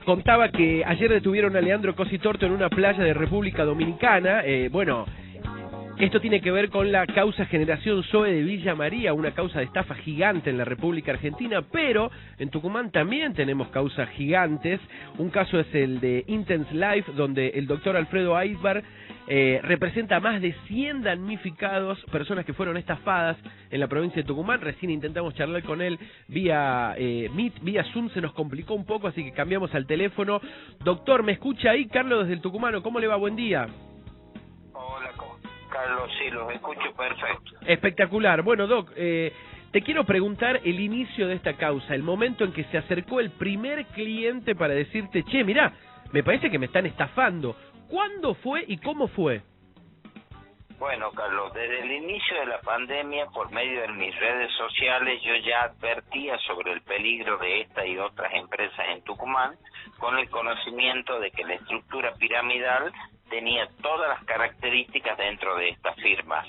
contaba que ayer detuvieron a Leandro Cositorto en una playa de República Dominicana. Bueno, esto tiene que ver con la causa Generación Zoe de Villa María, una causa de estafa gigante en la República Argentina, pero en Tucumán también tenemos causas gigantes. Un caso es el de Intense Life, donde el doctor Alfredo Aisbar representa a más de 100 damnificados, personas que fueron estafadas en la provincia de Tucumán. Recién intentamos charlar con él vía Meet, vía Zoom, se nos complicó un poco, así que cambiamos al teléfono. Doctor, ¿me escucha ahí? Carlos desde el Tucumano, ¿cómo le va? Buen día. Hola, Carlos, sí, los escucho perfecto. Espectacular. Bueno, Doc, te quiero preguntar el inicio de esta causa, el momento en que se acercó el primer cliente para decirte, che, mirá, me parece que me están estafando. ¿Cuándo fue y cómo fue? Bueno, Carlos, desde el inicio de la pandemia, por medio de mis redes sociales, yo ya advertía sobre el peligro de esta y otras empresas en Tucumán, con el conocimiento de que la estructura piramidal tenía todas las características dentro de estas firmas.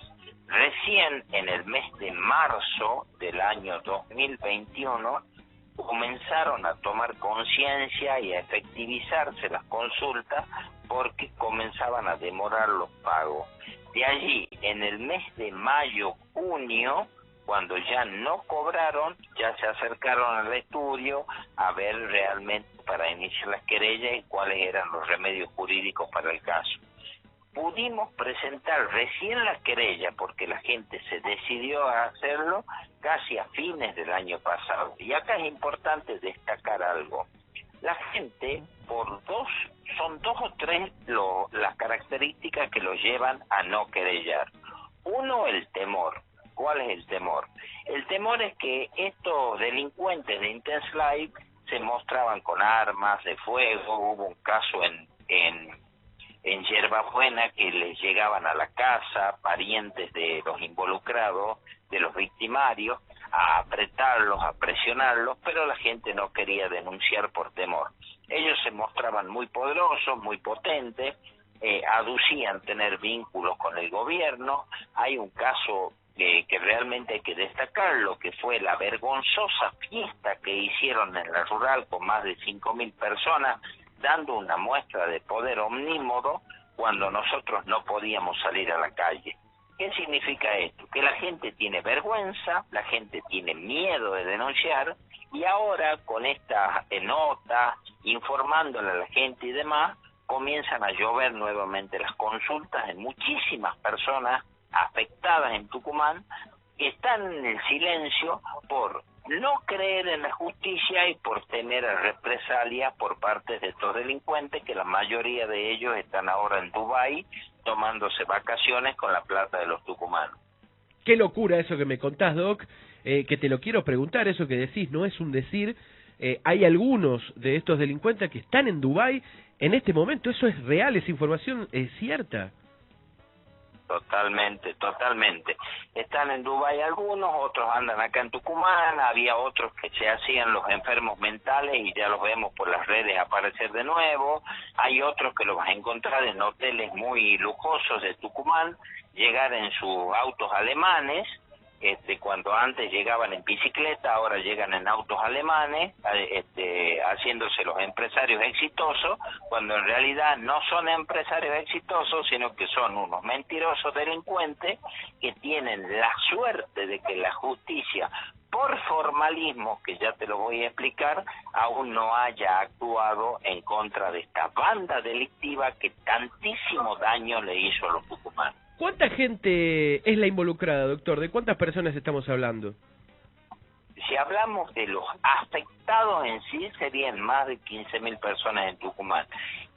Recién en el mes de marzo del año 2021 comenzaron a tomar conciencia y a efectivizarse las consultas porque comenzaban a demorar los pagos. De allí, en el mes de mayo, junio, cuando ya no cobraron, ya se acercaron al estudio a ver realmente para iniciar las querellas y cuáles eran los remedios jurídicos para el caso. Pudimos presentar recién la querella, porque la gente se decidió a hacerlo casi a fines del año pasado. Y acá es importante destacar algo. La gente, son dos o tres las características que lo llevan a no querellar. Uno, el temor. ¿Cuál es el temor? El temor es que estos delincuentes de Intense Life se mostraban con armas de fuego. Hubo un caso en Yerbabuena que les llegaban a la casa parientes de los involucrados, de los victimarios, a apretarlos, a presionarlos, pero la gente no quería denunciar por temor. Ellos se mostraban muy poderosos, muy potentes, aducían tener vínculos con el gobierno. Hay un caso que realmente hay que destacarlo, que fue la vergonzosa fiesta que hicieron en la rural con más de 5.000 personas, dando una muestra de poder omnímodo cuando nosotros no podíamos salir a la calle. ¿Qué significa esto? Que la gente tiene vergüenza, la gente tiene miedo de denunciar, y ahora con estas notas, informándole a la gente y demás, comienzan a llover nuevamente las consultas en muchísimas personas afectadas en Tucumán, que están en el silencio por no creer en la justicia y por temer represalias por parte de estos delincuentes, que la mayoría de ellos están ahora en Dubái tomándose vacaciones con la plata de los tucumanos. Qué locura eso que me contás, Doc, que te lo quiero preguntar, eso que decís, no es un decir. Hay algunos de estos delincuentes que están en Dubái en este momento, ¿eso es real? ¿Esa información es cierta? Totalmente, totalmente. Están en Dubái algunos, otros andan acá en Tucumán, había otros que se hacían los enfermos mentales y ya los vemos por las redes aparecer de nuevo. Hay otros que los vas a encontrar en hoteles muy lujosos de Tucumán, llegar en sus autos alemanes, cuando antes llegaban en bicicleta, ahora llegan en autos alemanes, haciéndose los empresarios exitosos, cuando en realidad no son empresarios exitosos, sino que son unos mentirosos delincuentes que tienen la suerte de que la justicia, por formalismo, que ya te lo voy a explicar, aún no haya actuado en contra de esta banda delictiva que tantísimo daño le hizo a los tucumanos. ¿Cuánta gente es la involucrada, doctor? ¿De cuántas personas estamos hablando? Si hablamos de los afectados en sí, serían más de 15.000 personas en Tucumán.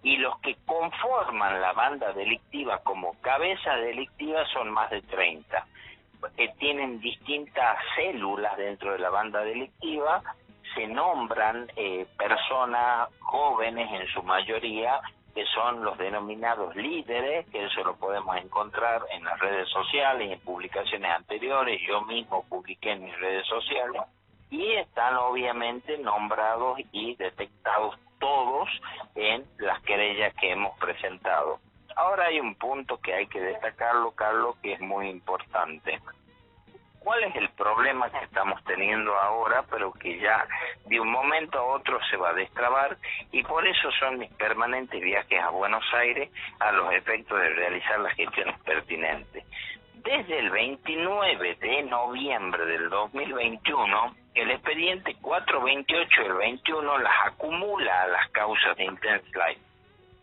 Y los que conforman la banda delictiva como cabeza delictiva son más de 30. Tienen distintas células dentro de la banda delictiva, se nombran personas jóvenes en su mayoría, que son los denominados líderes, que eso lo podemos encontrar en las redes sociales, en publicaciones anteriores, yo mismo publiqué en mis redes sociales, y están obviamente nombrados y detectados todos en las querellas que hemos presentado. Ahora hay un punto que hay que destacarlo, Carlos, que es muy importante. ¿Cuál es el problema que estamos teniendo ahora, pero que ya de un momento a otro se va a destrabar? Y por eso son mis permanentes viajes a Buenos Aires a los efectos de realizar las gestiones pertinentes. Desde el 29 de noviembre del 2021, el expediente 428 del 21 las acumula a las causas de Intense Life.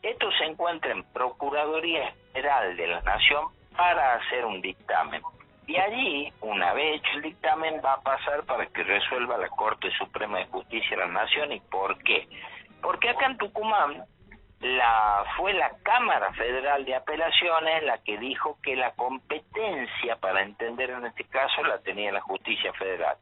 Esto se encuentra en Procuraduría General de la Nación para hacer un dictamen. Y allí, una vez hecho el dictamen, va a pasar para que resuelva la Corte Suprema de Justicia de la Nación. ¿Y por qué? Porque acá en Tucumán fue la Cámara Federal de Apelaciones la que dijo que la competencia para entender en este caso la tenía la Justicia Federal.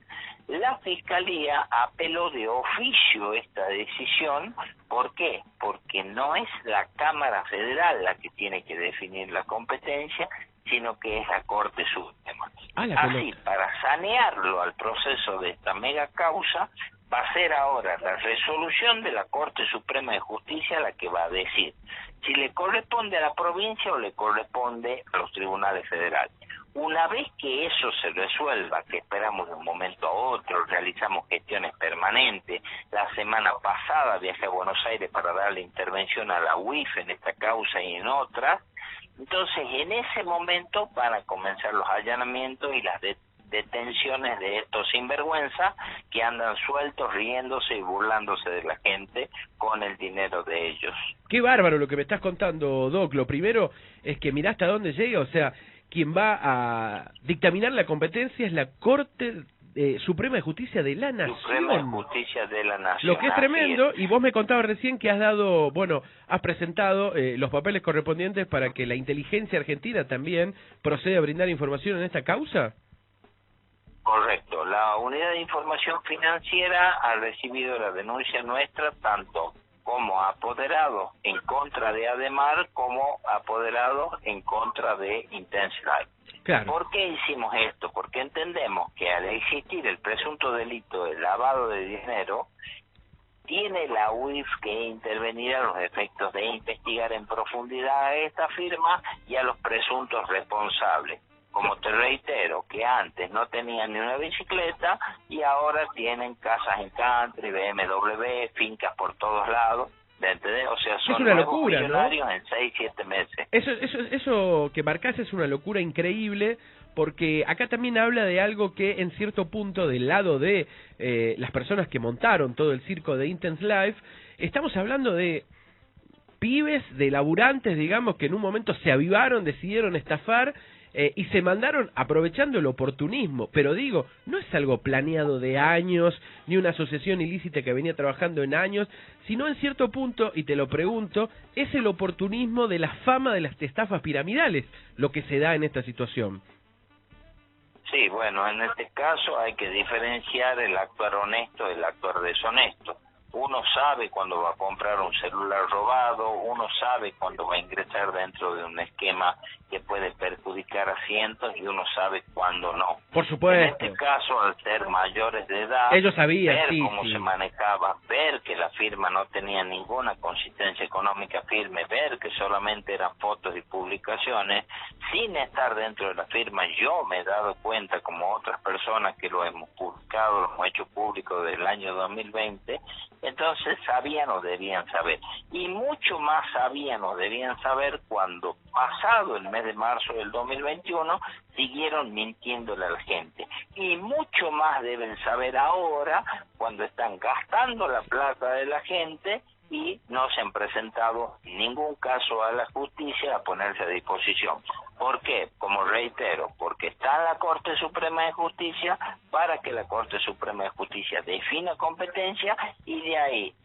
La Fiscalía apeló de oficio esta decisión. ¿Por qué? Porque no es la Cámara Federal la que tiene que definir la competencia, sino que es la Corte Suprema. Así, para sanearlo al proceso de esta mega causa, va a ser ahora la resolución de la Corte Suprema de Justicia la que va a decir si le corresponde a la provincia o le corresponde a los tribunales federales. Una vez que eso se resuelva, que esperamos de un momento a otro, realizamos gestiones permanentes. La semana pasada viajé a Buenos Aires para darle intervención a la UIF en esta causa y en otras. Entonces, en ese momento van a comenzar los allanamientos y las detenciones de estos sinvergüenzas que andan sueltos, riéndose y burlándose de la gente con el dinero de ellos. Qué bárbaro lo que me estás contando, Doc. Lo primero es que mirá hasta dónde llega, o sea, quien va a dictaminar la competencia es la Corte Suprema de Justicia de la Nación. Suprema de Justicia de la Nación. Lo que es tremendo, y vos me contabas recién que has dado, has presentado los papeles correspondientes para que la inteligencia argentina también proceda a brindar información en esta causa. Correcto. La Unidad de Información Financiera ha recibido la denuncia nuestra tanto como apoderado en contra de Ademar como apoderado en contra de Intense Life. Claro. ¿Por qué hicimos esto? Porque entendemos que al existir el presunto delito de lavado de dinero, tiene la UIF que intervenir a los efectos de investigar en profundidad a esta firma y a los presuntos responsables. Como te reitero, que antes no tenían ni una bicicleta y ahora tienen casas en country, BMW, fincas por todos lados, ¿entendés? O sea, son una nuevos locura, millonarios, ¿no? En 6-7 meses. Eso que marcás es una locura increíble, porque acá también habla de algo que en cierto punto del lado de las personas que montaron todo el circo de Intense Life, estamos hablando de pibes, de laburantes, digamos, que en un momento se avivaron, decidieron estafar, y se mandaron aprovechando el oportunismo. Pero digo, no es algo planeado de años, ni una asociación ilícita que venía trabajando en años, sino en cierto punto, y te lo pregunto, es el oportunismo de la fama de las estafas piramidales lo que se da en esta situación. Sí, bueno, en este caso hay que diferenciar el actuar honesto del actuar deshonesto. Uno sabe cuando va a comprar un celular robado, uno sabe cuando va a ingresar dentro de un esquema que puede perjudicar a cientos y uno sabe cuándo no. Por supuesto. En este caso, al ser mayores de edad, ellos sabían, ver sí, cómo se manejaba, ver que la firma no tenía ninguna consistencia económica firme, ver que solamente eran fotos y publicaciones, sin estar dentro de la firma, yo me he dado cuenta, como otras personas que lo hemos publicado, lo hemos hecho público del año 2020, entonces sabían o debían saber. Y mucho más sabían o debían saber cuando, pasado el mes de marzo del 2021, siguieron mintiéndole a la gente. Y mucho más deben saber ahora cuando están gastando la plata de la gente y no se han presentado ningún caso a la justicia a ponerse a disposición. ¿Por qué? Como reitero, porque está la Corte Suprema de Justicia para que la Corte Suprema de Justicia defina competencia y de ahí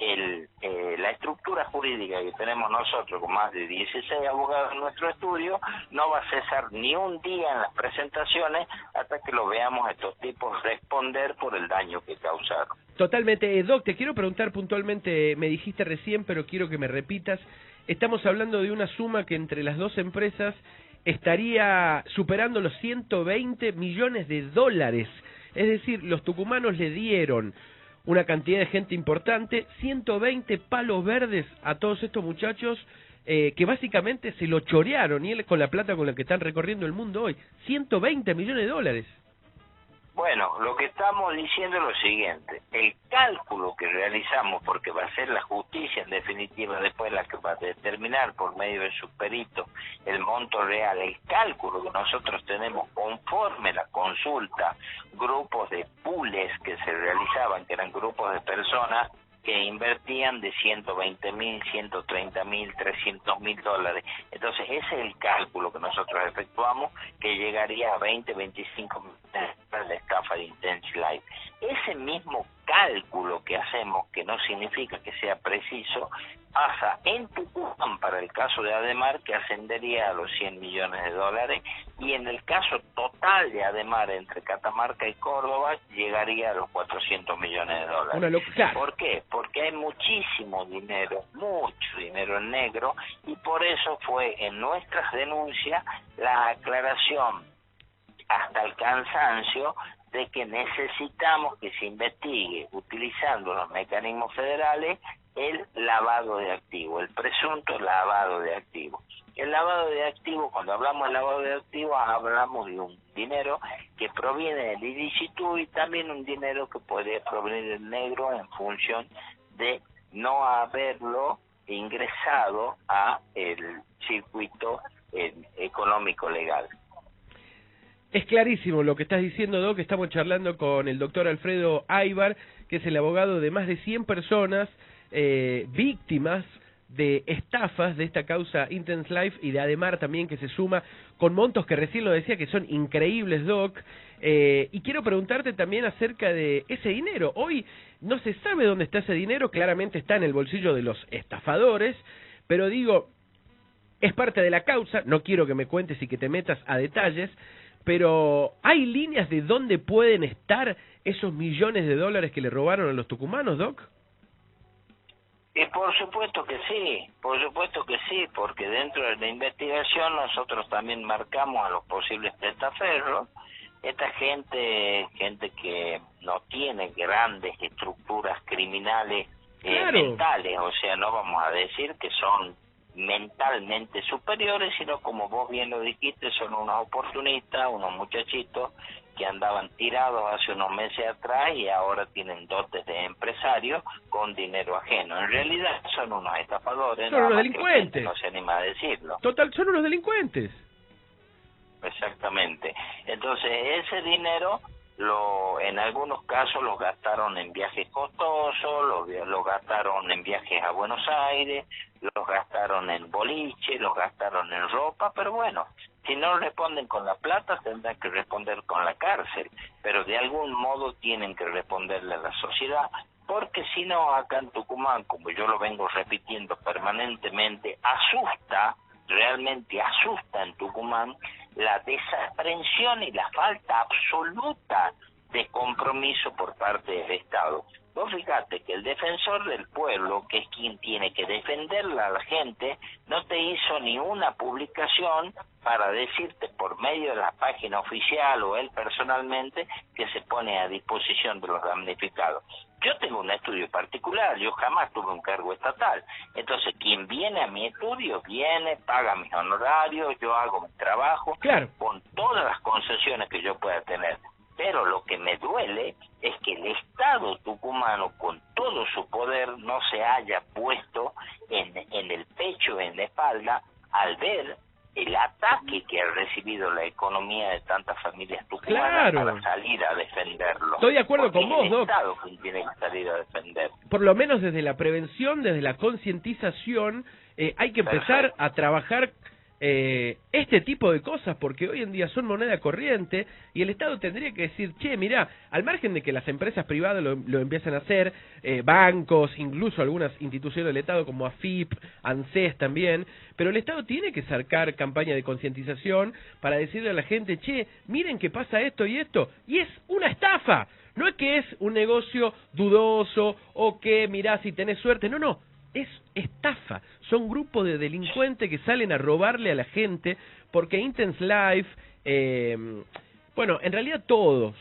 la estructura jurídica que tenemos nosotros con más de 16 abogados en nuestro estudio no va a cesar ni un día en las presentaciones hasta que lo veamos a estos tipos responder por el daño que causaron. Totalmente. Doc, te quiero preguntar puntualmente, me dijiste recién, pero quiero que me repitas, estamos hablando de una suma que entre las dos empresas estaría superando los 120 millones de dólares. Es decir, los tucumanos le dieron una cantidad de gente importante, 120 palos verdes a todos estos muchachos que básicamente se lo chorearon, y él con la plata con la que están recorriendo el mundo hoy, 120 millones de dólares. Bueno, lo que estamos diciendo es lo siguiente, el cálculo que realizamos, porque va a ser la justicia en definitiva después la que va a determinar por medio de su perito el monto real, el cálculo que nosotros tenemos conforme la consulta, grupos de pools que se realizaban, que eran grupos de personas que invertían de 120.000, 130.000, 300.000 dólares. Entonces ese es el cálculo que nosotros efectuamos, que llegaría a 20, 25 millones para la estafa de Intense Life. Ese mismo cálculo que hacemos, que no significa que sea preciso, pasa en Tucumán para el caso de Ademar, que ascendería a los 100 millones de dólares, y en el caso total de Ademar entre Catamarca y Córdoba llegaría a los 400 millones de dólares. Claro. ¿Por qué? Porque hay muchísimo dinero, mucho dinero en negro, y por eso fue en nuestras denuncias la aclaración hasta el cansancio de que necesitamos que se investigue, utilizando los mecanismos federales, el lavado de activos, el presunto lavado de activos. El lavado de activos, cuando hablamos de lavado de activos, hablamos de un dinero que proviene del ilícito y también un dinero que puede provenir del negro en función de no haberlo ingresado a el circuito económico legal. Es clarísimo lo que estás diciendo, Doc. Estamos charlando con el doctor Alfredo Aybar, que es el abogado de más de 100 personas víctimas de estafas de esta causa Intense Life, y de Ademar también, que se suma con montos que recién lo decía que son increíbles, Doc. Y quiero preguntarte también acerca de ese dinero. Hoy no se sabe dónde está ese dinero, claramente está en el bolsillo de los estafadores, pero digo, es parte de la causa, no quiero que me cuentes y que te metas a detalles, pero ¿hay líneas de dónde pueden estar esos millones de dólares que le robaron a los tucumanos, Doc? Y por supuesto que sí, porque dentro de la investigación nosotros también marcamos a los posibles testaferros. Esta gente que no tiene grandes estructuras criminales mentales, o sea, no vamos a decir que son mentalmente superiores, sino como vos bien lo dijiste, son unos oportunistas, unos muchachitos que andaban tirados hace unos meses atrás y ahora tienen dotes de empresarios con dinero ajeno. En realidad son unos estafadores, son unos delincuentes, no se anima a decirlo. Total, son unos delincuentes. Exactamente. Entonces ese dinero en algunos casos los gastaron en viajes costosos, los gastaron en viajes a Buenos Aires, los gastaron en boliche, los gastaron en ropa, pero bueno, si no responden con la plata tendrán que responder con la cárcel, pero de algún modo tienen que responderle a la sociedad, porque si no, acá en Tucumán, como yo lo vengo repitiendo permanentemente, realmente asusta en Tucumán la desaprensión y la falta absoluta de compromiso por parte del Estado. Vos fíjate que el defensor del pueblo, que es quien tiene que defenderla a la gente, no te hizo ni una publicación para decirte por medio de la página oficial o él personalmente que se pone a disposición de los damnificados. Yo tengo un estudio particular, yo jamás tuve un cargo estatal. Entonces, quien viene a mi estudio, viene, paga mis honorarios, yo hago mi trabajo, claro, con todas las concesiones que yo pueda tener. Pero lo que me duele es que el Estado tucumano, con todo su poder, no se haya puesto en el pecho, en la espalda, al ver el ataque que ha recibido la economía de tantas familias tucumanas, claro, para salir a defenderlo. Estoy de acuerdo con vos, Doc. Es el Estado quien tiene que salir a defender. Por lo menos desde la prevención, desde la concientización, hay que empezar a trabajar este tipo de cosas, porque hoy en día son moneda corriente y el Estado tendría que decir, che, mirá, al margen de que las empresas privadas lo empiecen a hacer, bancos, incluso algunas instituciones del Estado como AFIP, ANSES también, pero el Estado tiene que sacar campaña de concientización para decirle a la gente, che, miren que pasa esto, y es una estafa, no es que es un negocio dudoso o que mirá si tenés suerte, no, es estafa, son grupos de delincuentes que salen a robarle a la gente, porque Intense Life, bueno, en realidad todos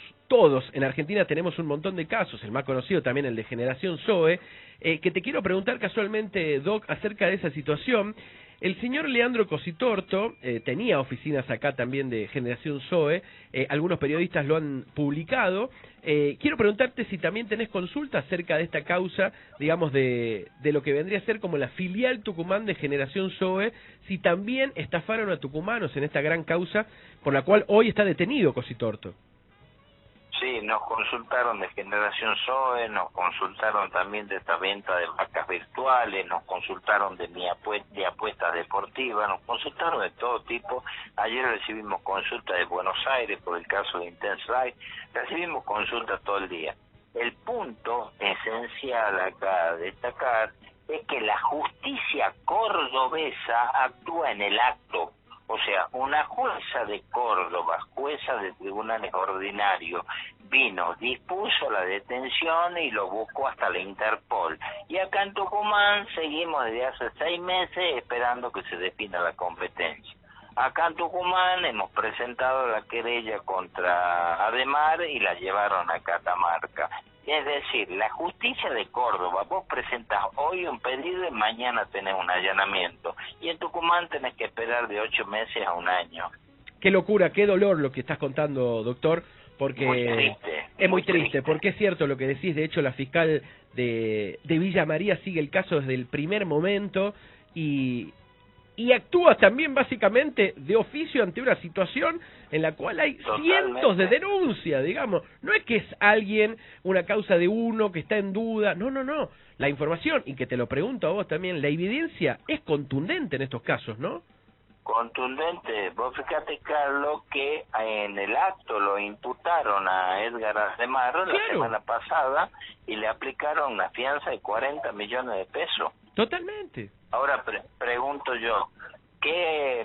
en Argentina tenemos un montón de casos, el más conocido también el de Generación Zoe, que te quiero preguntar casualmente, Doc, acerca de esa situación. El señor Leandro Cositorto tenía oficinas acá también de Generación Zoe, algunos periodistas lo han publicado. Quiero preguntarte si también tenés consulta acerca de esta causa, digamos, de lo que vendría a ser como la filial Tucumán de Generación Zoe, si también estafaron a tucumanos en esta gran causa por la cual hoy está detenido Cositorto. Sí, nos consultaron de Generación Zoe, nos consultaron también de esta venta de vacas virtuales, nos consultaron de apuestas deportivas, nos consultaron de todo tipo. Ayer recibimos consultas de Buenos Aires por el caso de Intense Life, recibimos consultas todo el día. El punto esencial acá a destacar es que la justicia cordobesa actúa en el acto. O sea, una jueza de Córdoba, jueza de tribunales ordinarios, vino, dispuso la detención y lo buscó hasta la Interpol. Y acá en Tucumán seguimos desde hace 6 meses esperando que se defina la competencia. Acá en Tucumán hemos presentado la querella contra Ademar y la llevaron a Catamarca. Es decir, la justicia de Córdoba, vos presentás hoy un pedido y mañana tenés un allanamiento. Y en Tucumán tenés que esperar de 8 meses a 1 año. Qué locura, qué dolor lo que estás contando, doctor, porque muy triste, es muy triste, porque es cierto lo que decís. De hecho, la fiscal de Villa María sigue el caso desde el primer momento y actúa también básicamente de oficio ante una situación en la cual hay cientos de denuncias, digamos. No es que es alguien, una causa de uno que está en duda, no. La información, y que te lo pregunto a vos también, la evidencia es contundente en estos casos, ¿no? Contundente. Vos fíjate, Carlos, que en el acto lo imputaron a Edgar Ademar la semana pasada y le aplicaron una fianza de 40 millones de pesos. Totalmente. Ahora pregunto yo, ¿qué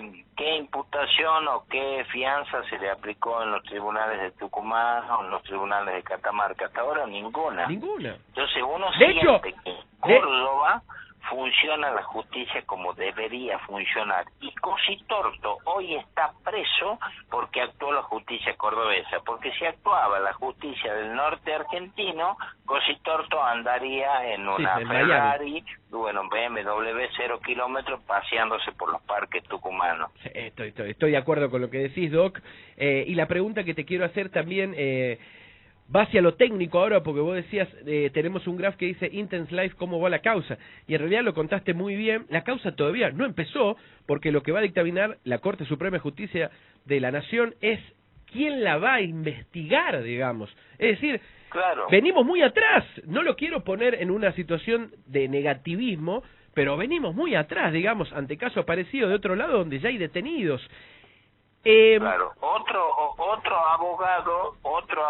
imputación o qué fianza se le aplicó en los tribunales de Tucumán o en los tribunales de Catamarca? Hasta ahora ninguna. Entonces uno siente que en Córdoba funciona la justicia como debería funcionar. Y Cositorto hoy está preso porque actuó la justicia cordobesa, porque si actuaba la justicia del norte argentino, Cositorto andaría en una Ferrari, bueno, BMW 0 kilómetros paseándose por los parques tucumanos. Estoy de acuerdo con lo que decís, Doc. Y la pregunta que te quiero hacer también va hacia lo técnico ahora, porque vos decías, tenemos un graph que dice Intense Life, cómo va la causa, y en realidad lo contaste muy bien. La causa todavía no empezó, porque lo que va a dictaminar la Corte Suprema de Justicia de la Nación es quién la va a investigar, digamos. Es decir, venimos muy atrás. No lo quiero poner en una situación de negativismo, pero venimos muy atrás, digamos, ante casos parecidos de otro lado donde ya hay detenidos. Otro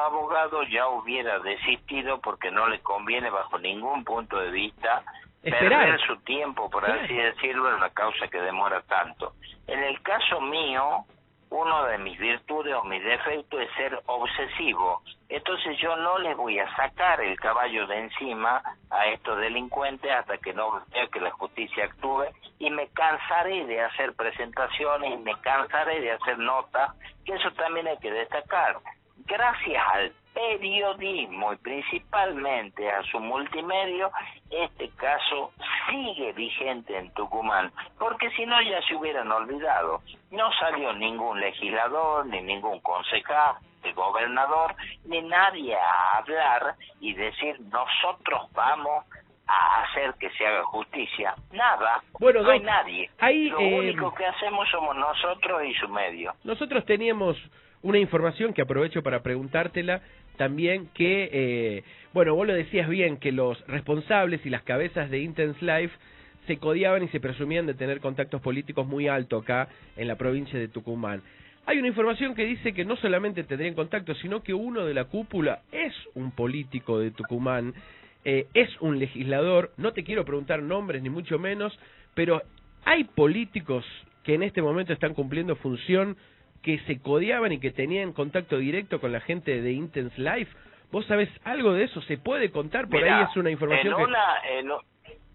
abogado ya hubiera desistido porque no le conviene bajo ningún punto de vista perder su tiempo, por así decirlo, en una causa que demora tanto. En el caso mío, uno de mis virtudes o mis defectos es ser obsesivo. Entonces yo no les voy a sacar el caballo de encima a estos delincuentes hasta que no vea que la justicia actúe, y me cansaré de hacer presentaciones, y me cansaré de hacer notas, que eso también hay que destacar. Gracias al periodismo y principalmente a su multimedio, este caso sigue vigente en Tucumán, porque si no ya se hubieran olvidado. No salió ningún legislador, ni ningún concejal, ni gobernador, ni nadie a hablar y decir nosotros vamos a hacer que se haga justicia. Nada, bueno, no hay nadie. Lo único que hacemos somos nosotros y su medio. Nosotros teníamos una información que aprovecho para preguntártela también, que, bueno, vos lo decías bien, que los responsables y las cabezas de Intense Life se codiaban y se presumían de tener contactos políticos muy altos acá en la provincia de Tucumán. Hay una información que dice que no solamente tendrían contacto, sino que uno de la cúpula es un político de Tucumán, es un legislador. No te quiero preguntar nombres ni mucho menos, pero hay políticos que en este momento están cumpliendo función, que se codiaban y que tenían contacto directo con la gente de Intense Life. ¿Vos sabés algo de eso? ¿Se puede contar? Por ahí es una información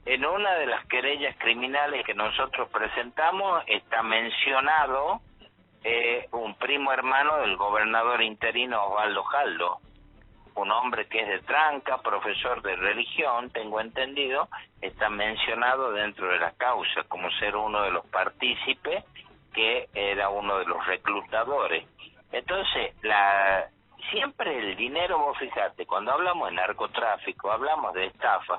en una de las querellas criminales que nosotros presentamos está mencionado un primo hermano del gobernador interino Osvaldo Jaldo. un hombre que es de Tranca, profesor de religión, tengo entendido, está mencionado dentro de la causa como ser uno de los partícipes, que era uno de los reclutadores. Entonces, siempre el dinero, vos fijate, cuando hablamos de narcotráfico, hablamos de estafa,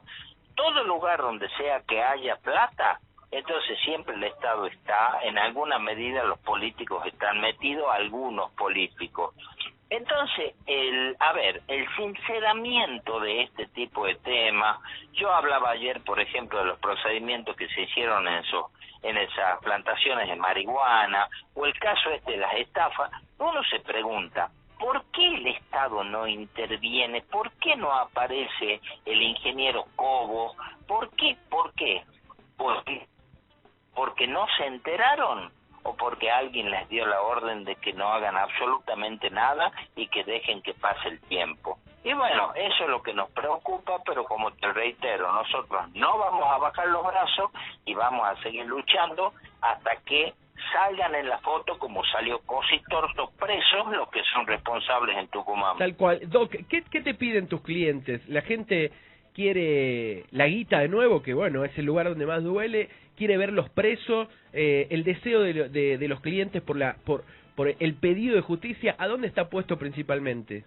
todo lugar donde sea que haya plata, entonces siempre el Estado está, en alguna medida los políticos están metidos, algunos políticos. Entonces, el sinceramiento de este tipo de temas, yo hablaba ayer, por ejemplo, de los procedimientos que se hicieron en esas plantaciones de marihuana, o el caso de las estafas, uno se pregunta, ¿por qué el Estado no interviene? ¿Por qué no aparece el ingeniero Cobo? ¿Por qué? ¿Porque no se enteraron? ¿O porque alguien les dio la orden de que no hagan absolutamente nada y que dejen que pase el tiempo? Y bueno, eso es lo que nos preocupa, pero como te reitero, nosotros no vamos a bajar los brazos y vamos a seguir luchando hasta que salgan en la foto como salió Cositorto presos los que son responsables en Tucumán. Tal cual. Doc, ¿qué te piden tus clientes? La gente quiere la guita de nuevo, que bueno, es el lugar donde más duele, quiere verlos presos, el deseo de los clientes por el pedido de justicia, ¿a dónde está puesto principalmente?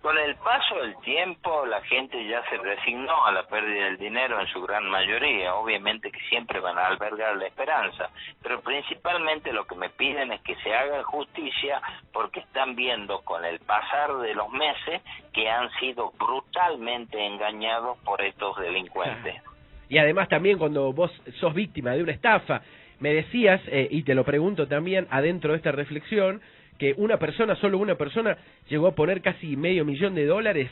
Con el paso del tiempo, la gente ya se resignó a la pérdida del dinero en su gran mayoría. Obviamente que siempre van a albergar la esperanza, pero principalmente lo que me piden es que se haga justicia porque están viendo con el pasar de los meses que han sido brutalmente engañados por estos delincuentes. Y además también cuando vos sos víctima de una estafa, me decías, y te lo pregunto también adentro de esta reflexión, que solo una persona llegó a poner casi $500,000,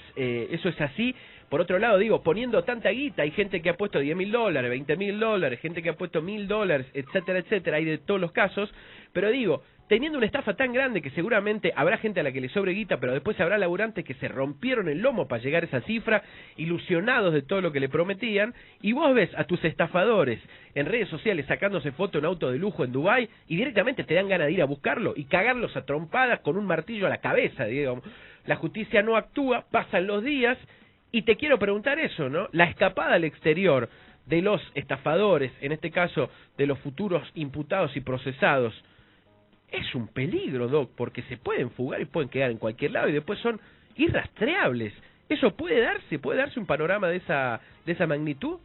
eso es así. Por otro lado, digo, poniendo tanta guita, hay gente que ha puesto $10,000, $20,000, gente que ha puesto $1,000, etcétera, etcétera, hay de todos los casos, pero digo, teniendo una estafa tan grande que seguramente habrá gente a la que le sobre guita, pero después habrá laburantes que se rompieron el lomo para llegar a esa cifra, ilusionados de todo lo que le prometían, y vos ves a tus estafadores en redes sociales sacándose foto en auto de lujo en Dubái, y directamente te dan ganas de ir a buscarlo y cagarlos a trompadas con un martillo a la cabeza, digamos. La justicia no actúa, pasan los días, y te quiero preguntar eso, ¿no? La escapada al exterior de los estafadores, en este caso de los futuros imputados y procesados, es un peligro, Doc, porque se pueden fugar y pueden quedar en cualquier lado y después son irrastreables. ¿Eso puede darse un panorama de esa magnitud?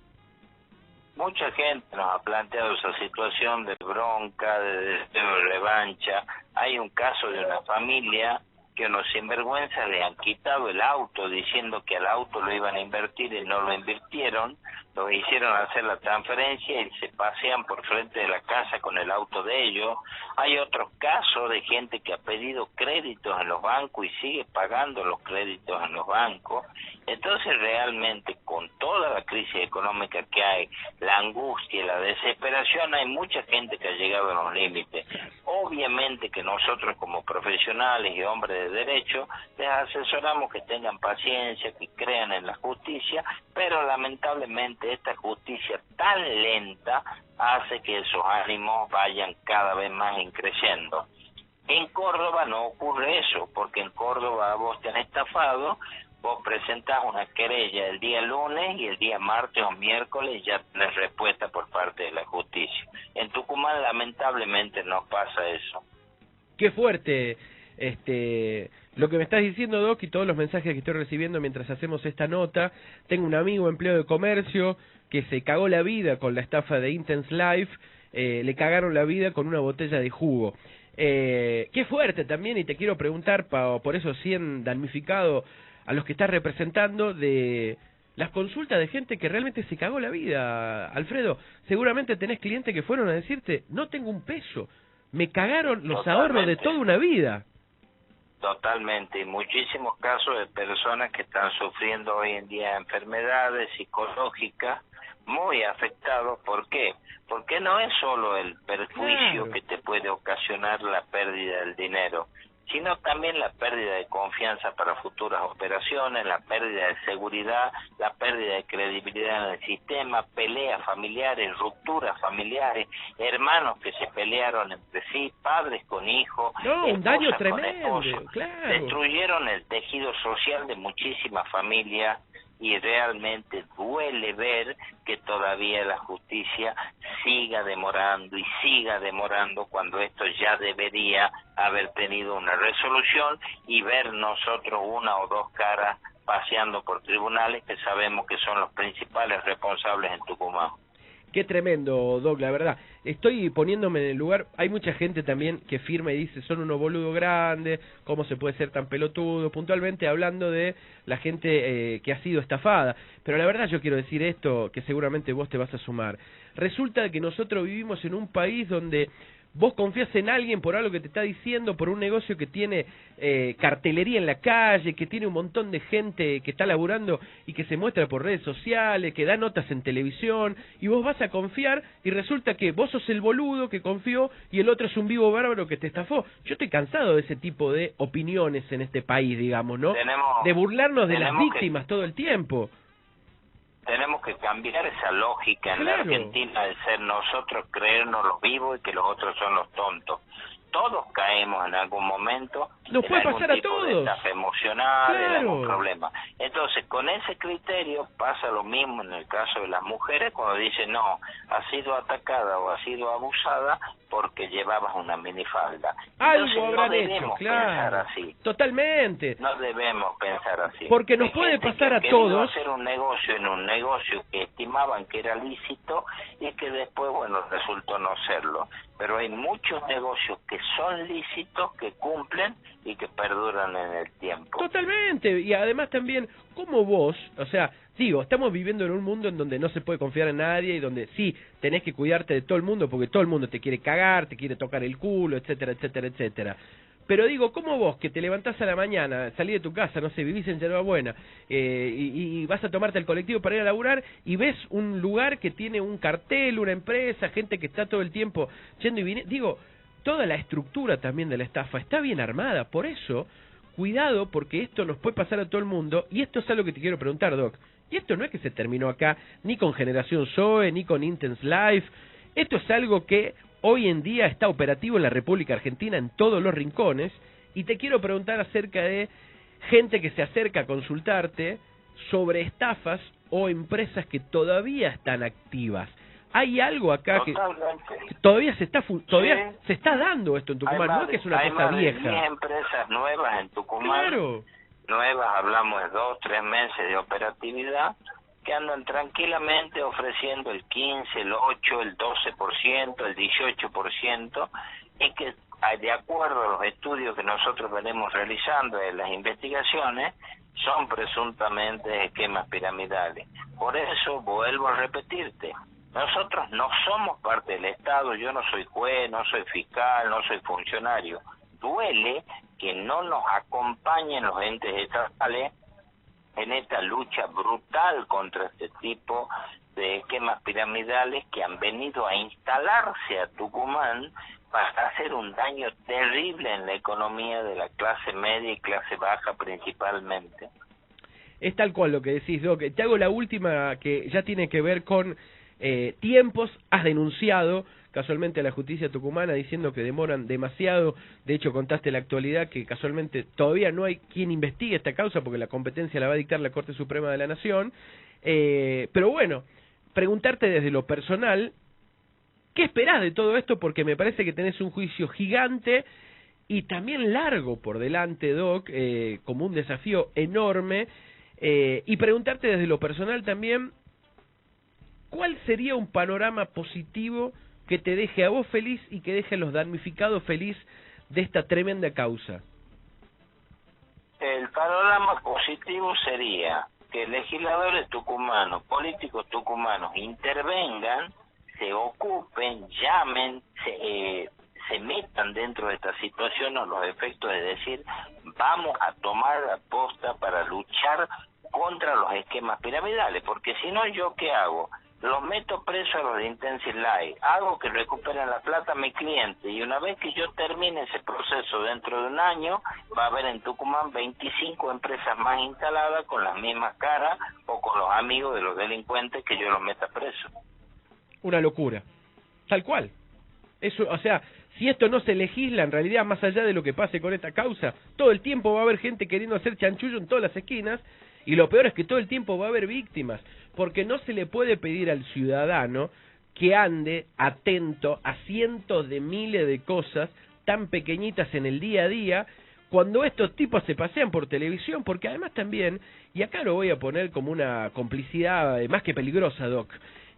Mucha gente nos ha planteado esa situación de bronca, de deseo de revancha. Hay un caso de una familia que unos sinvergüenzas le han quitado el auto diciendo que al auto lo iban a invertir y no lo invirtieron, los hicieron hacer la transferencia y se pasean por frente de la casa con el auto de ellos. Hay otros casos de gente que ha pedido créditos en los bancos y sigue pagando los créditos en los bancos. Entonces realmente con toda la crisis económica que hay, la angustia y la desesperación, hay mucha gente que ha llegado a los límites. Obviamente que nosotros como profesionales y hombres de derecho les asesoramos que tengan paciencia, que crean en la justicia, pero lamentablemente esta justicia tan lenta hace que esos ánimos vayan cada vez más creciendo. En Córdoba no ocurre eso, porque en Córdoba vos te han estafado, vos presentás una querella el día lunes y el día martes o miércoles ya tenés respuesta por parte de la justicia. En Tucumán lamentablemente no pasa eso. Qué fuerte lo que me estás diciendo, Doc, y todos los mensajes que estoy recibiendo mientras hacemos esta nota. Tengo un amigo empleado de comercio que se cagó la vida con la estafa de Intense Life, le cagaron la vida con una botella de jugo. Qué fuerte también, y te quiero preguntar, por eso 100 damnificado a los que estás representando, de las consultas de gente que realmente se cagó la vida. Alfredo, seguramente tenés clientes que fueron a decirte, no tengo un peso, me cagaron los ahorros de toda una vida. Totalmente, y muchísimos casos de personas que están sufriendo hoy en día enfermedades psicológicas muy afectados. ¿Por qué? Porque no es solo el perjuicio que te puede ocasionar la pérdida del dinero, sino también la pérdida de confianza para futuras operaciones, la pérdida de seguridad, la pérdida de credibilidad en el sistema, peleas familiares, rupturas familiares, hermanos que se pelearon entre sí, padres con hijos, un daño tremendo, esposas, claro. Destruyeron el tejido social de muchísimas familias, y realmente duele ver que todavía la justicia siga demorando cuando esto ya debería haber tenido una resolución y ver nosotros una o dos caras paseando por tribunales que sabemos que son los principales responsables en Tucumán. Qué tremendo, Doc, la verdad. Estoy poniéndome en el lugar, hay mucha gente también que firma y dice, son unos boludos grandes, ¿cómo se puede ser tan pelotudo? Puntualmente hablando de la gente que ha sido estafada. Pero la verdad yo quiero decir esto, que seguramente vos te vas a sumar. Resulta que nosotros vivimos en un país donde vos confías en alguien por algo que te está diciendo, por un negocio que tiene cartelería en la calle, que tiene un montón de gente que está laburando y que se muestra por redes sociales, que da notas en televisión, y vos vas a confiar y resulta que vos sos el boludo que confió y el otro es un vivo bárbaro que te estafó. Yo estoy cansado de ese tipo de opiniones en este país, digamos, ¿no? De burlarnos de las víctimas todo el tiempo. Tenemos que cambiar esa lógica en la Argentina de ser nosotros, creernos los vivos y que los otros son los tontos. Todos caemos en algún momento. Nos puede pasar a todos. De estafa emocional, en algún problema. Entonces, con ese criterio pasa lo mismo en el caso de las mujeres cuando dicen, no, ha sido atacada o ha sido abusada porque llevabas una minifalda. Algo habrán hecho, pensar así. Totalmente. No debemos pensar así. Porque nos puede pasar a todos. Hacer un negocio en un negocio que estimaban que era lícito y que después, bueno, resultó no serlo. Pero hay muchos negocios que son lícitos, que cumplen y que perduran en el tiempo. Totalmente, y además también, como vos, o sea, digo, estamos viviendo en un mundo en donde no se puede confiar en nadie y donde sí, tenés que cuidarte de todo el mundo porque todo el mundo te quiere cagar, te quiere tocar el culo, etcétera, etcétera, etcétera. Pero digo, como vos, que te levantás a la mañana, salís de tu casa, no sé, vivís en Yerba Buena, y vas a tomarte el colectivo para ir a laburar, y ves un lugar que tiene un cartel, una empresa, gente que está todo el tiempo yendo y viniendo, digo, toda la estructura también de la estafa está bien armada, por eso, cuidado, porque esto nos puede pasar a todo el mundo, y esto es algo que te quiero preguntar, Doc, y esto no es que se terminó acá, ni con Generación Zoe, ni con Intense Life, esto es algo que hoy en día está operativo en la República Argentina en todos los rincones, y te quiero preguntar acerca de gente que se acerca a consultarte sobre estafas o empresas que todavía están activas. ¿Hay algo acá que todavía se está dando esto en Tucumán? No es que es una cosa vieja. Hay 10 empresas nuevas en Tucumán, nuevas, hablamos de 2-3 meses de operatividad, que andan tranquilamente ofreciendo el 15, el 8, el 12%, el 18%, y que de acuerdo a los estudios que nosotros venimos realizando en las investigaciones, son presuntamente esquemas piramidales. Por eso vuelvo a repetirte, nosotros no somos parte del Estado, yo no soy juez, no soy fiscal, no soy funcionario. Duele que no nos acompañen los entes estatales en esta lucha brutal contra este tipo de esquemas piramidales que han venido a instalarse a Tucumán para hacer un daño terrible en la economía de la clase media y clase baja principalmente. Es tal cual lo que decís, Doc. Te hago la última que ya tiene que ver con tiempos. Has denunciado casualmente a la justicia tucumana diciendo que demoran demasiado. De hecho, contaste la actualidad que casualmente todavía no hay quien investigue esta causa porque la competencia la va a dictar la Corte Suprema de la Nación. Pero bueno, preguntarte desde lo personal, ¿qué esperás de todo esto? Porque me parece que tenés un juicio gigante y también largo por delante, Doc, como un desafío enorme. Y preguntarte desde lo personal también, ¿cuál sería un panorama positivo que te deje a vos feliz y que deje a los damnificados feliz de esta tremenda causa? El panorama positivo sería que legisladores tucumanos, políticos tucumanos intervengan, se ocupen, llamen, se metan dentro de esta situación a los efectos de decir, vamos a tomar la posta para luchar contra los esquemas piramidales, porque si no, ¿yo qué hago? los meto presos a los de Intensive Life, hago que recuperen la plata a mi cliente, y una vez que yo termine ese proceso dentro de un año, va a haber en Tucumán 25 empresas más instaladas con las mismas caras o con los amigos de los delincuentes que yo los meta presos. Una locura, tal cual. Eso, o sea, si esto no se legisla, en realidad, más allá de lo que pase con esta causa, todo el tiempo va a haber gente queriendo hacer chanchullo en todas las esquinas, y lo peor es que todo el tiempo va a haber víctimas, porque no se le puede pedir al ciudadano que ande atento a cientos de miles de cosas tan pequeñitas en el día a día, cuando estos tipos se pasean por televisión, porque además también, y acá lo voy a poner como una complicidad más que peligrosa, Doc,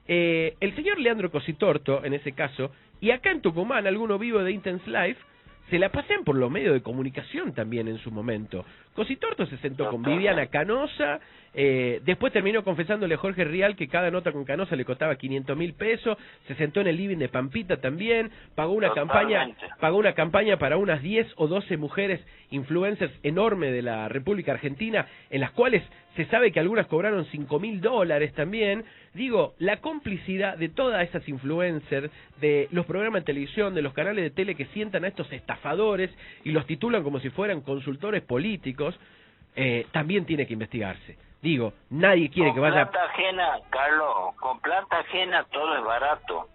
el señor Leandro Cositorto, en ese caso, y acá en Tucumán, alguno vivo de Intense Life, se la pasean por los medios de comunicación también en su momento. Cositorto se sentó con Viviana Canosa, después terminó confesándole a Jorge Rial que cada nota con Canosa le costaba 500.000 pesos, se sentó en el living de Pampita también, pagó una campaña para unas 10 o 12 mujeres influencers enormes de la República Argentina, en las cuales se sabe que algunas cobraron $5.000 también. Digo, la complicidad de todas esas influencers, de los programas de televisión, de los canales de tele que sientan a estos estafadores y los titulan como si fueran consultores políticos, también tiene que investigarse. Digo, nadie quiere que vaya... Con plata ajena, Carlos, con plata ajena todo es barato.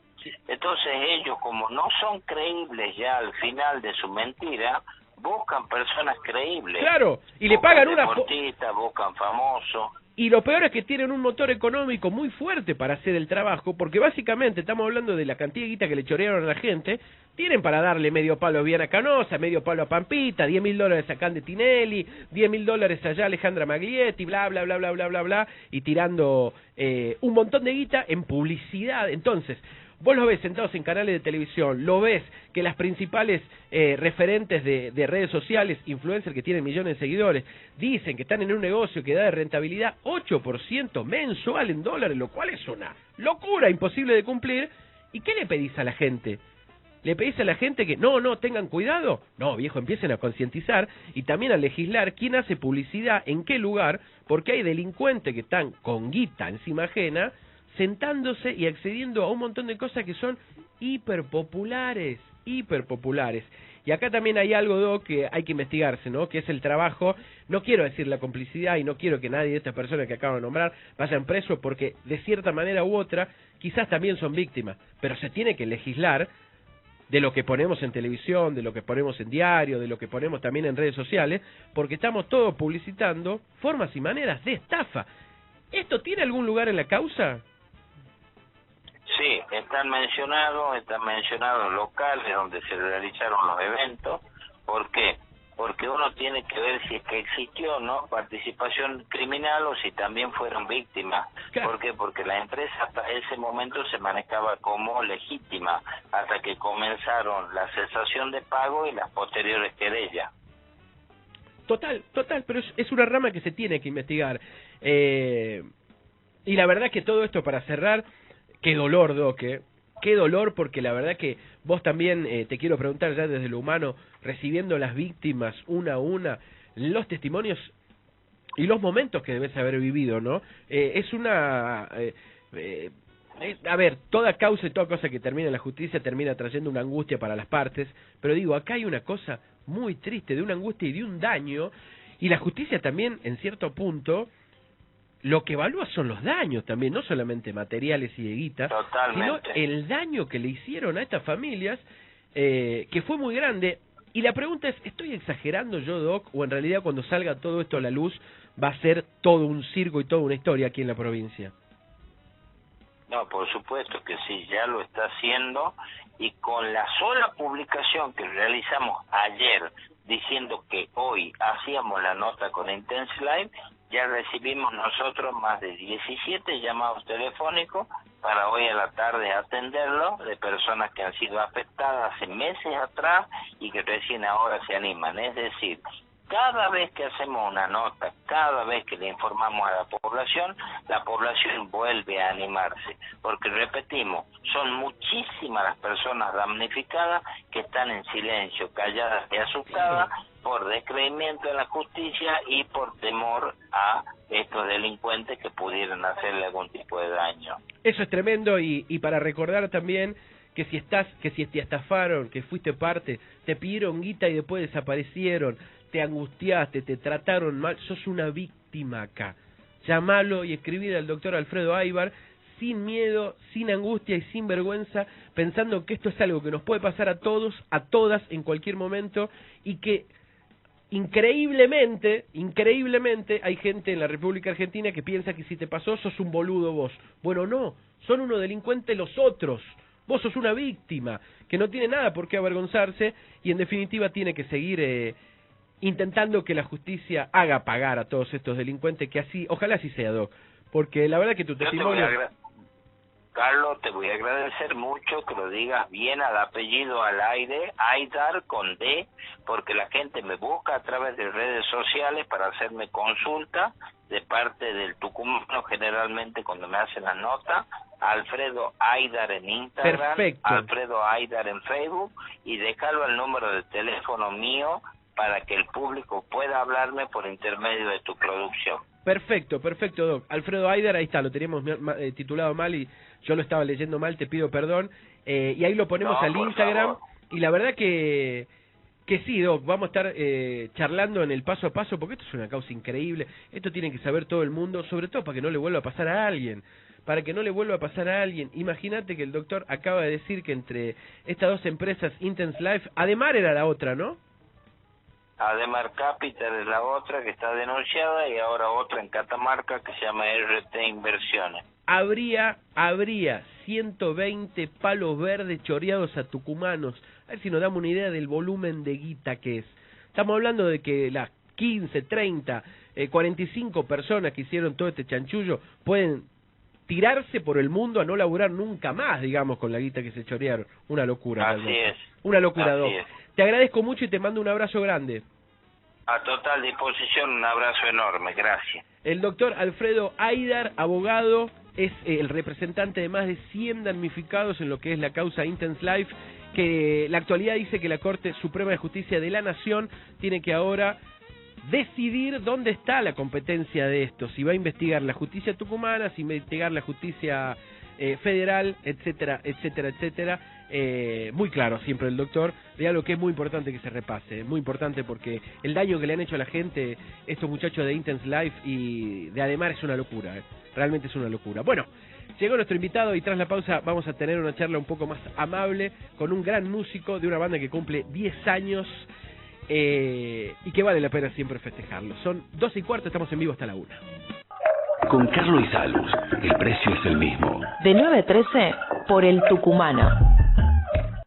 Entonces ellos, como no son creíbles ya al final de su mentira, buscan personas creíbles. Claro, y le pagan una... deportistas, buscan famosos. Y lo peor es que tienen un motor económico muy fuerte para hacer el trabajo, porque básicamente estamos hablando de la cantidad de guita que le chorearon a la gente, tienen para darle medio palo a Viviana Canosa, medio palo a Pampita, $10.000 a Cande Tinelli, $10.000 allá a Alejandra Maglietti, bla, bla, bla, bla, bla, bla, bla, y tirando un montón de guita en publicidad. Entonces, vos lo ves sentados en canales de televisión, lo ves que las principales referentes de redes sociales, influencers que tienen millones de seguidores, dicen que están en un negocio que da de rentabilidad 8% mensual en dólares, lo cual es una locura imposible de cumplir. ¿Y qué le pedís a la gente? ¿Le pedís a la gente que no tengan cuidado? No, viejo, empiecen a concientizar y también a legislar quién hace publicidad, en qué lugar, porque hay delincuentes que están con guita encima ajena, sentándose y accediendo a un montón de cosas que son hiperpopulares. Y acá también hay algo, Doc, que hay que investigarse, ¿no? Que es el trabajo, no quiero decir la complicidad y no quiero que nadie de estas personas que acabo de nombrar vayan presos porque de cierta manera u otra quizás también son víctimas, pero se tiene que legislar de lo que ponemos en televisión, de lo que ponemos en diario, de lo que ponemos también en redes sociales, porque estamos todos publicitando formas y maneras de estafa. ¿Esto tiene algún lugar en la causa? Sí, están mencionados locales donde se realizaron los eventos. ¿Por qué? Porque uno tiene que ver si es que existió no participación criminal o si también fueron víctimas. Claro. ¿Por qué? Porque la empresa hasta ese momento se manejaba como legítima hasta que comenzaron la cesación de pago y las posteriores querellas. Total, pero es una rama que se tiene que investigar. Y la verdad que todo esto, para cerrar, qué dolor, Doc, qué dolor, porque la verdad que vos también, te quiero preguntar ya desde lo humano, recibiendo las víctimas una a una, los testimonios y los momentos que debes haber vivido, ¿no? Es una... a ver, toda causa y toda cosa que termina en la justicia termina trayendo una angustia para las partes, pero digo, acá hay una cosa muy triste, de una angustia y de un daño, y la justicia también, en cierto punto, lo que evalúa son los daños también, no solamente materiales y de guita, sino el daño que le hicieron a estas familias, que fue muy grande. Y la pregunta es, ¿estoy exagerando yo, Doc, o en realidad cuando salga todo esto a la luz va a ser todo un circo y toda una historia aquí en la provincia? No, por supuesto que sí, ya lo está haciendo, y con la sola publicación que realizamos ayer diciendo que hoy hacíamos la nota con Intense Life, ya recibimos nosotros más de 17 llamados telefónicos para hoy a la tarde atenderlo, de personas que han sido afectadas hace meses atrás y que recién ahora se animan. Es decir, Cada vez que hacemos una nota, cada vez que le informamos a la población vuelve a animarse, porque repetimos, son muchísimas las personas damnificadas que están en silencio, calladas y asustadas por descreimiento en la justicia y por temor a estos delincuentes que pudieran hacerle algún tipo de daño. Eso es tremendo y para recordar también que si te estafaron, que fuiste parte, te pidieron guita y después desaparecieron, te angustiaste, te trataron mal, sos una víctima acá. Llamalo y escribir al doctor Alfredo Aybar sin miedo, sin angustia y sin vergüenza, pensando que esto es algo que nos puede pasar a todos, a todas, en cualquier momento, y que increíblemente, hay gente en la República Argentina que piensa que si te pasó sos un boludo vos. Bueno, no, son unos delincuentes los otros. Vos sos una víctima que no tiene nada por qué avergonzarse y en definitiva tiene que seguir intentando que la justicia haga pagar a todos estos delincuentes, que así, ojalá así sea, Doc, porque la verdad que tu testimonio... Carlos, te voy a agradecer mucho que lo digas bien al apellido al aire, Aydar con D, porque la gente me busca a través de redes sociales para hacerme consulta de parte del tucumano, generalmente cuando me hacen la nota, Alfredo Aydar en Instagram, Perfecto. Alfredo Aydar en Facebook, y dejarlo al número de teléfono mío para que el público pueda hablarme por intermedio de tu producción. Perfecto, Doc. Alfredo Aydar, ahí está, lo teníamos titulado mal y yo lo estaba leyendo mal, te pido perdón. Y ahí lo ponemos al Instagram. Favor. Y la verdad que sí, Doc, vamos a estar charlando en el paso a paso, porque esto es una causa increíble. Esto tiene que saber todo el mundo, sobre todo para que no le vuelva a pasar a alguien. Imagínate que el doctor acaba de decir que entre estas dos empresas, Intense Life, Ademar era la otra, ¿no? Ademar Capital es la otra que está denunciada y ahora otra en Catamarca que se llama RT Inversiones. Habría 120 palos verdes choreados a tucumanos. A ver si nos damos una idea del volumen de guita que es. Estamos hablando de que las 15, 30, 45 personas que hicieron todo este chanchullo pueden tirarse por el mundo a no laburar nunca más, digamos, con la guita que se chorearon. Una locura. Así es. Una locura, Doc. Así es. Te agradezco mucho y te mando un abrazo grande. A total disposición, un abrazo enorme, gracias. El doctor Alfredo Aydar, abogado, es el representante de más de 100 damnificados en lo que es la causa Intense Life, que la actualidad dice que la Corte Suprema de Justicia de la Nación tiene que ahora decidir dónde está la competencia de esto, si va a investigar la justicia tucumana, si va a investigar la justicia federal, etcétera, etcétera, etcétera. Muy claro siempre el doctor, de algo que es muy importante que se repase, muy importante porque el daño que le han hecho a la gente estos muchachos de Intense Life y de Ademar es una locura, realmente es una locura. Bueno, llegó nuestro invitado y tras la pausa vamos a tener una charla un poco más amable con un gran músico de una banda que cumple 10 años y que vale la pena siempre festejarlo. Son 12:15, estamos en vivo hasta la 1. Con Carlos y Salus, el precio es el mismo. De 9 a 13, por el Tucumano.